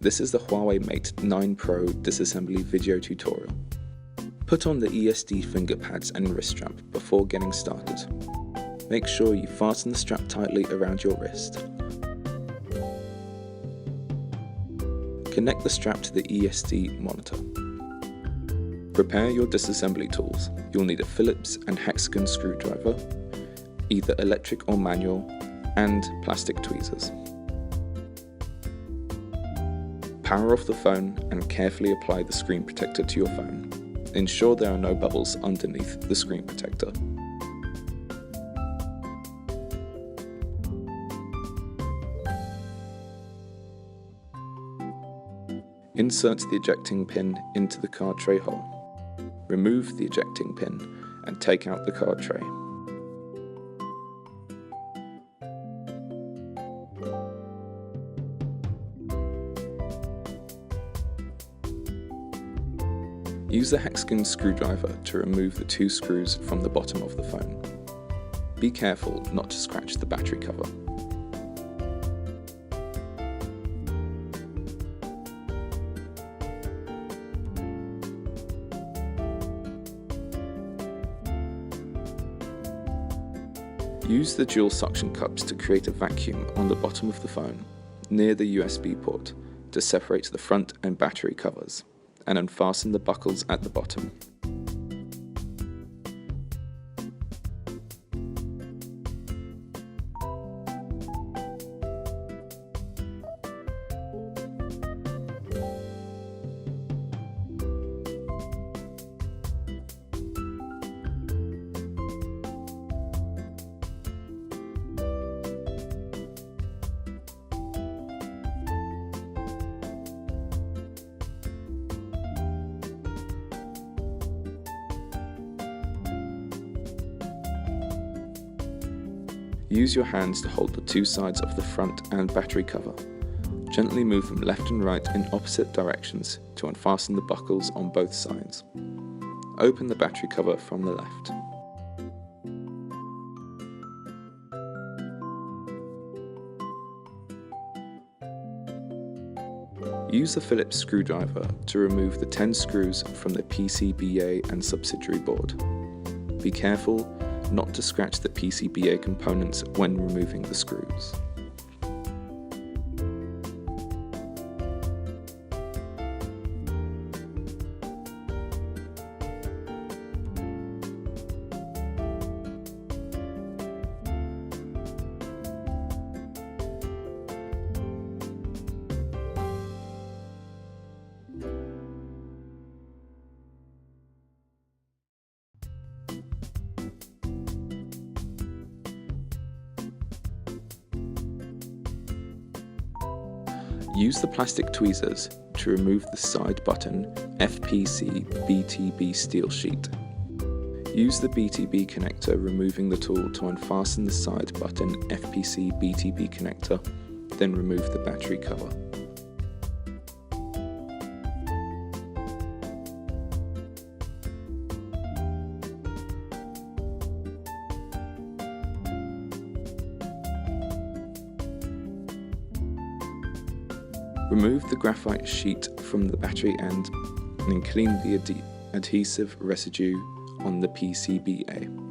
This is the Huawei Mate 9 Pro disassembly video tutorial. Put on the ESD finger pads and wrist strap before getting started. Make sure you fasten the strap tightly around your wrist. Connect the strap to the ESD monitor. Prepare your disassembly tools. You'll need a Phillips and hexagon screwdriver, either electric or manual, and plastic tweezers. Power off the phone and carefully apply the screen protector to your phone. Ensure there are no bubbles underneath the screen protector. Insert the ejecting pin into the card tray hole. Remove the ejecting pin and take out the card tray. Use a hexagon screwdriver to remove the two screws from the bottom of the phone. Be careful not to scratch the battery cover. Use the dual suction cups to create a vacuum on the bottom of the phone, near the USB port, to separate the front and battery covers, and unfasten the buckles at the bottom. Use your hands to hold the two sides of the front and battery cover. Gently move them left and right in opposite directions to unfasten the buckles on both sides. Open the battery cover from the left. Use the Phillips screwdriver to remove the 10 screws from the PCBA and subsidiary board. Be careful not to scratch the PCBA components when removing the screws. Use the plastic tweezers to remove the side button FPC BTB steel sheet. Use the BTB connector, removing the tool to unfasten the side button FPC BTB connector, then remove the battery cover. Remove the graphite sheet from the battery end and then clean the adhesive residue on the PCBA.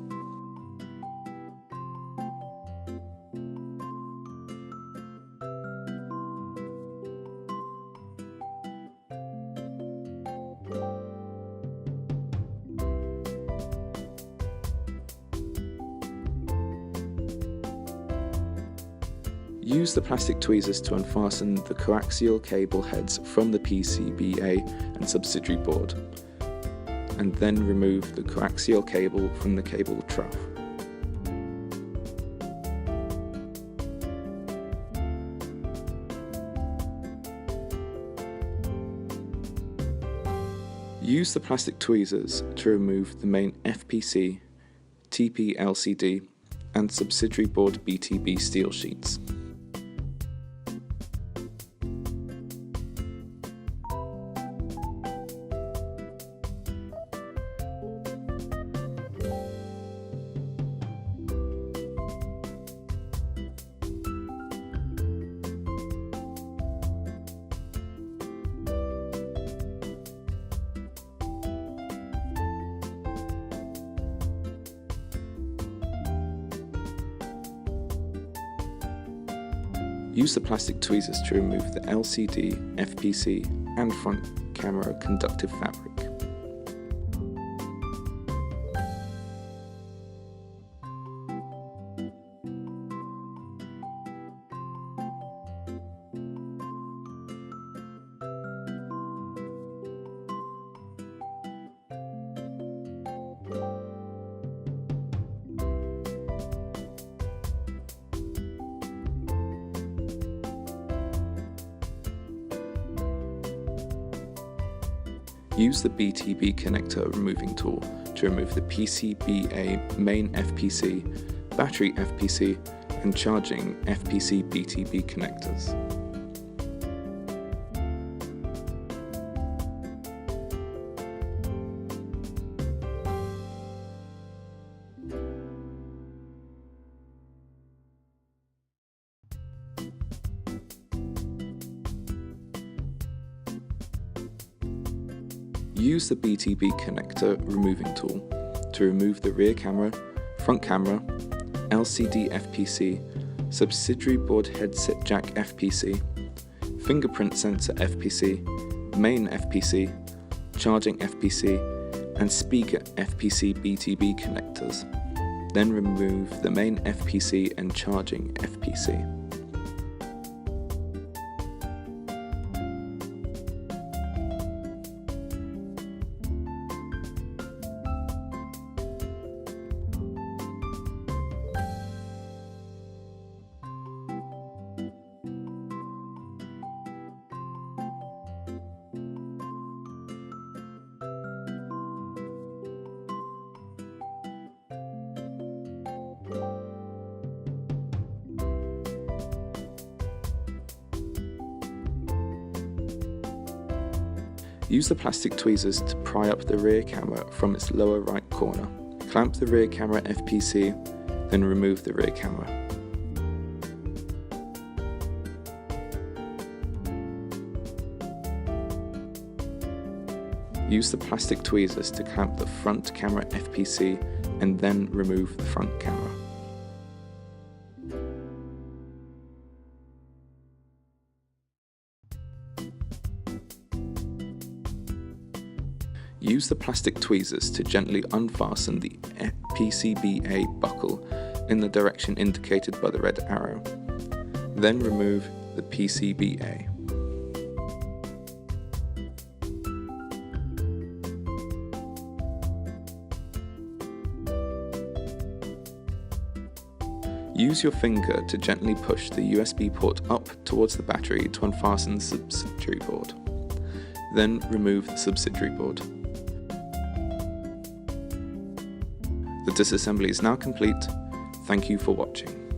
Use the plastic tweezers to unfasten the coaxial cable heads from the PCBA and subsidiary board, and then remove the coaxial cable from the cable trough. Use the plastic tweezers to remove the main FPC, TP LCD, and subsidiary board BTB steel sheets. Use the plastic tweezers to remove the LCD, FPC and front camera conductive fabric. Use the BTB connector removing tool to remove the PCBA main FPC, battery FPC and charging FPC BTB connectors. Use the BTB connector removing tool to remove the rear camera, front camera, LCD FPC, subsidiary board headset jack FPC, fingerprint sensor FPC, main FPC, charging FPC, and speaker FPC BTB connectors. Then remove the main FPC and charging FPC. Use the plastic tweezers to pry up the rear camera from its lower right corner. Clamp the rear camera FPC, then remove the rear camera. Use the plastic tweezers to clamp the front camera FPC and then remove the front camera. Use the plastic tweezers to gently unfasten the PCBA buckle in the direction indicated by the red arrow. Then remove the PCBA. Use your finger to gently push the USB port up towards the battery to unfasten the subsidiary board. Then remove the subsidiary board. The disassembly is now complete. Thank you for watching.